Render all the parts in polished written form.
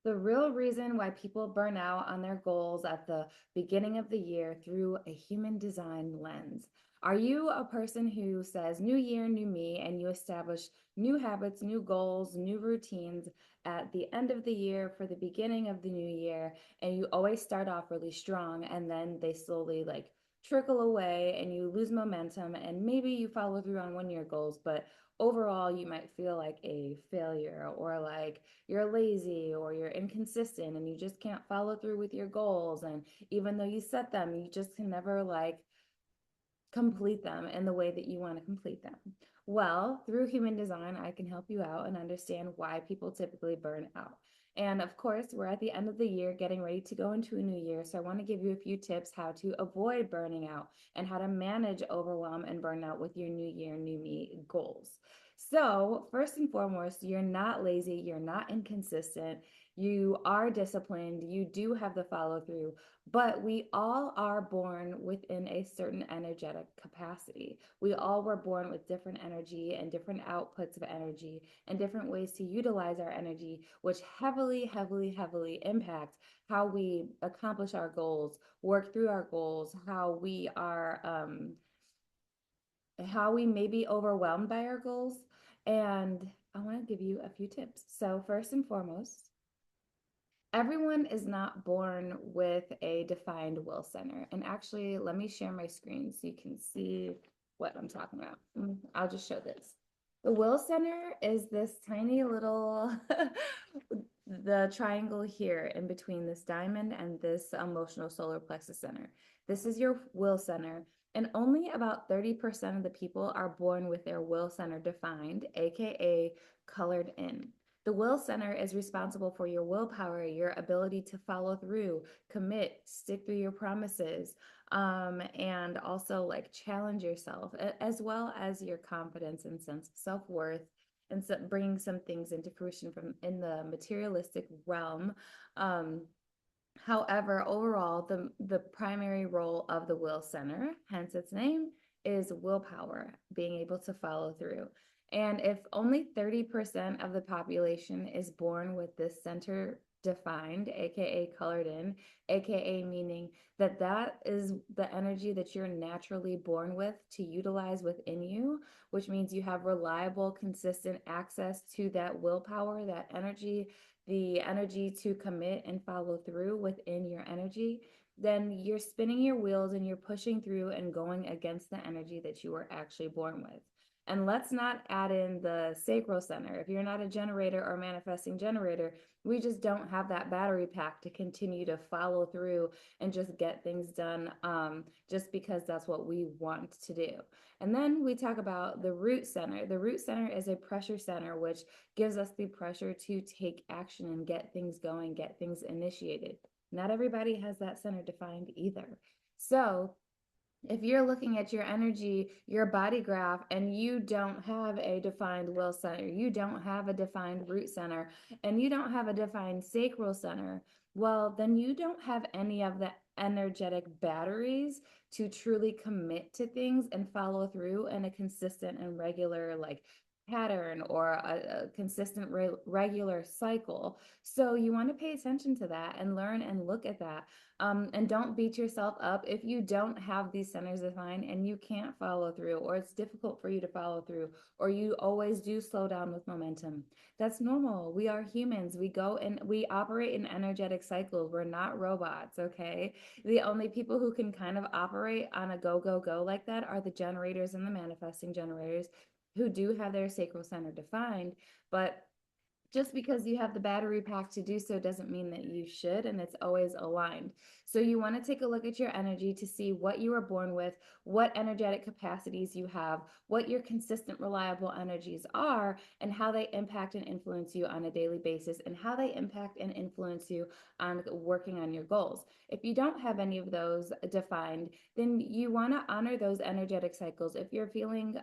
the real reason why people burn out on their goals at the beginning of the year through a human design lens. Are you a person who says new year, new me, and you establish new habits, new goals, new routines at the end of the year for the beginning of the new year, and you always start off really strong and then they slowly like trickle away and you lose momentum and maybe you follow through on 1 year goals, but overall you might feel like a failure or like you're lazy or you're inconsistent and you just can't follow through with your goals, and even though you set them you just can never like complete them in the way that you want to complete them. Well, through human design, I can help you out and understand why people typically burn out. And of course, we're at the end of the year getting ready to go into a new year. So I want to give you a few tips how to avoid burning out and how to manage overwhelm and burnout with your new year, new me goals. So, first and foremost, you're not lazy, you're not inconsistent, you are disciplined, you do have the follow through, but we all are born within a certain energetic capacity. We all were born with different energy and different outputs of energy and different ways to utilize our energy, which heavily, heavily, heavily impact how we accomplish our goals, work through our goals, how we may be overwhelmed by our goals. And I want to give you a few tips. So, first and foremost, everyone is not born with a defined will center. And actually, let me share my screen so you can see what I'm talking about. I'll just show this. The will center is this tiny little, the triangle here in between this diamond and this emotional solar plexus center. This is your will center. And only about 30% of the people are born with their will center defined, AKA colored in. The will center is responsible for your willpower, your ability to follow through, commit, stick through your promises, and also like challenge yourself, as well as your confidence and sense of self-worth, and so bringing some things into fruition from in the materialistic realm. Um, However, overall, the primary role of the will center, hence its name, is willpower, being able to follow through. And if only 30% of the population is born with this center defined, aka colored in, aka meaning that that is the energy that you're naturally born with to utilize within you, which means you have reliable, consistent access to that willpower, that energy, the energy to commit and follow through within your energy, then you're spinning your wheels and you're pushing through and going against the energy that you were actually born with. And let's not add in the sacral center. If you're not a generator or manifesting generator, we just don't have that battery pack to continue to follow through and just get things done, just because that's what we want to do. And then we talk about the root center. The root center is a pressure center, which gives us the pressure to take action and get things going, get things initiated. Not everybody has that center defined either. So, if you're looking at your energy, your body graph, and you don't have a defined will center, you don't have a defined root center, and you don't have a defined sacral center, well, then you don't have any of the energetic batteries to truly commit to things and follow through in a consistent and regular, like, pattern or a consistent regular cycle. So you want to pay attention to that and learn and look at that, and don't beat yourself up if you don't have these centers defined and you can't follow through, or it's difficult for you to follow through, or you always do slow down with momentum. That's normal. We are humans. We go and we operate in energetic cycles. We're not robots, okay? The only people who can kind of operate on a go, go, go like that are the generators and the manifesting generators who do have their sacral center defined, but just because you have the battery pack to do so doesn't mean that you should, and it's always aligned. So you want to take a look at your energy to see what you were born with, what energetic capacities you have, what your consistent, reliable energies are, and how they impact and influence you on a daily basis, and how they impact and influence you on working on your goals. If you don't have any of those defined, then you want to honor those energetic cycles. If you're feeling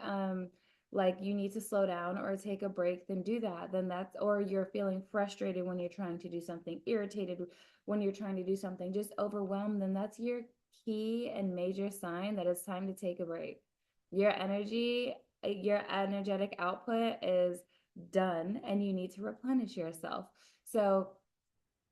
like you need to slow down or take a break, then do that. Then that's, or you're feeling frustrated when you're trying to do something, irritated when you're trying to do something, just overwhelmed, then that's your key and major sign that it's time to take a break. Your energy, your energetic output is done and you need to replenish yourself. So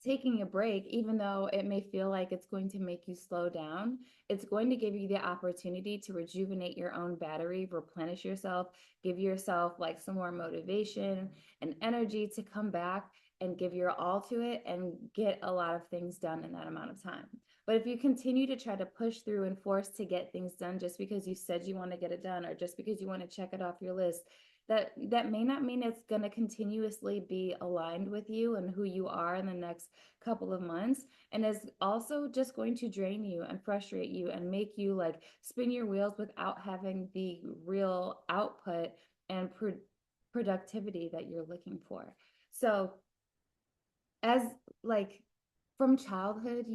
taking a break, even though it may feel like it's going to make you slow down, it's going to give you the opportunity to rejuvenate your own battery, replenish yourself, give yourself like some more motivation and energy to come back and give your all to it and get a lot of things done in that amount of time. But if you continue to try to push through and force to get things done just because you said you want to get it done or just because you want to check it off your list, that may not mean it's going to continuously be aligned with you and who you are in the next couple of months, and is also just going to drain you and frustrate you and make you like spin your wheels without having the real output and productivity that you're looking for. So as like from childhood,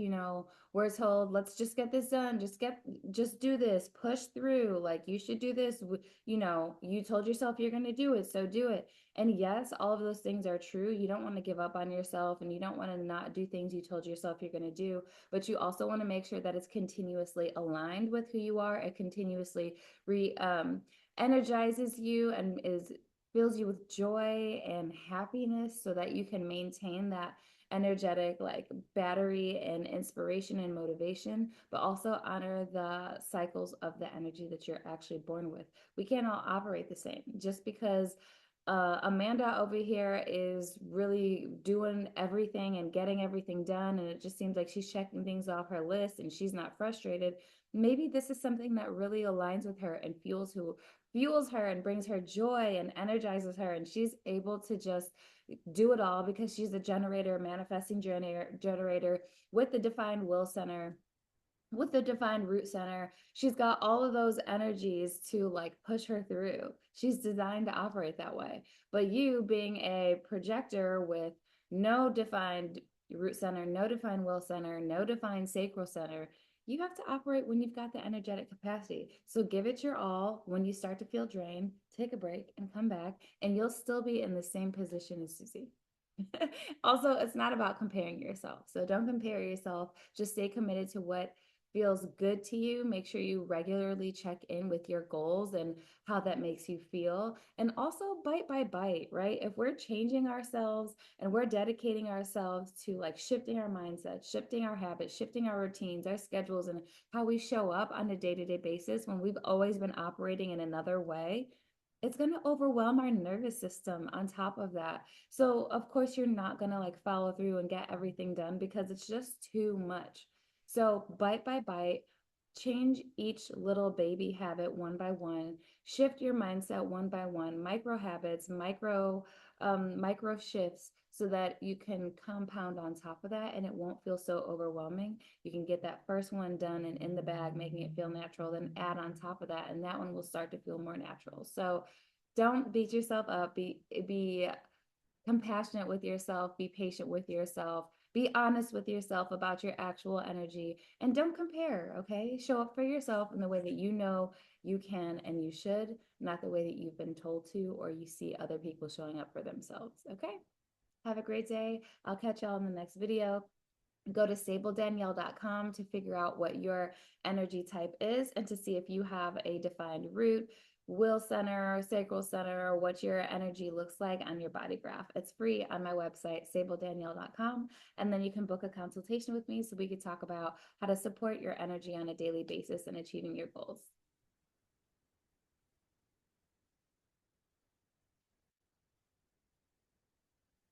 we're told, let's just get this done, just do this, push through, like you should do this, you told yourself you're going to do it, so do it. And yes, all of those things are true. You don't want to give up on yourself and you don't want to not do things you told yourself you're going to do, but you also want to make sure that it's continuously aligned with who you are. It continuously energizes you and is fills you with joy and happiness so that you can maintain that energetic like battery and inspiration and motivation, but also honor the cycles of the energy that you're actually born with. We can't all operate the same. Just because Amanda over here is really doing everything and getting everything done, and it just seems like she's checking things off her list and she's not frustrated. Maybe this is something that really aligns with her and fuels her and brings her joy and energizes her, and she's able to just do it all because she's a generator, manifesting generator with the defined will center, with the defined root center. She's got all of those energies to like push her through. She's designed to operate that way. But you being a projector with no defined root center, no defined will center, no defined sacral center, you have to operate when you've got the energetic capacity. So give it your all. When you start to feel drained, take a break and come back, and you'll still be in the same position as Susie. Also, it's not about comparing yourself. So don't compare yourself. Just stay committed to what feels good to you. Make sure you regularly check in with your goals and how that makes you feel. And also bite by bite, right? If we're changing ourselves and we're dedicating ourselves to like shifting our mindset, shifting our habits, shifting our routines, our schedules, and how we show up on a day-to-day basis when we've always been operating in another way, it's going to overwhelm our nervous system on top of that. So, of course, you're not going to like follow through and get everything done because it's just too much. So, bite by bite, change each little baby habit one by one, shift your mindset one by one, micro habits, micro shifts so that you can compound on top of that and it won't feel so overwhelming. You can get that first one done and in the bag, making it feel natural, then add on top of that, and that one will start to feel more natural. So don't beat yourself up. Be compassionate with yourself, be patient with yourself, be honest with yourself about your actual energy, and don't compare, okay? Show up for yourself in the way that you know you can and you should, not the way that you've been told to or you see other people showing up for themselves, okay? Have a great day. I'll catch y'all in the next video. Go to sabledanielle.com to figure out what your energy type is and to see if you have a defined root, will center, sacral center, what your energy looks like on your body graph. It's free on my website, sabledanielle.com. And then you can book a consultation with me so we could talk about how to support your energy on a daily basis and achieving your goals.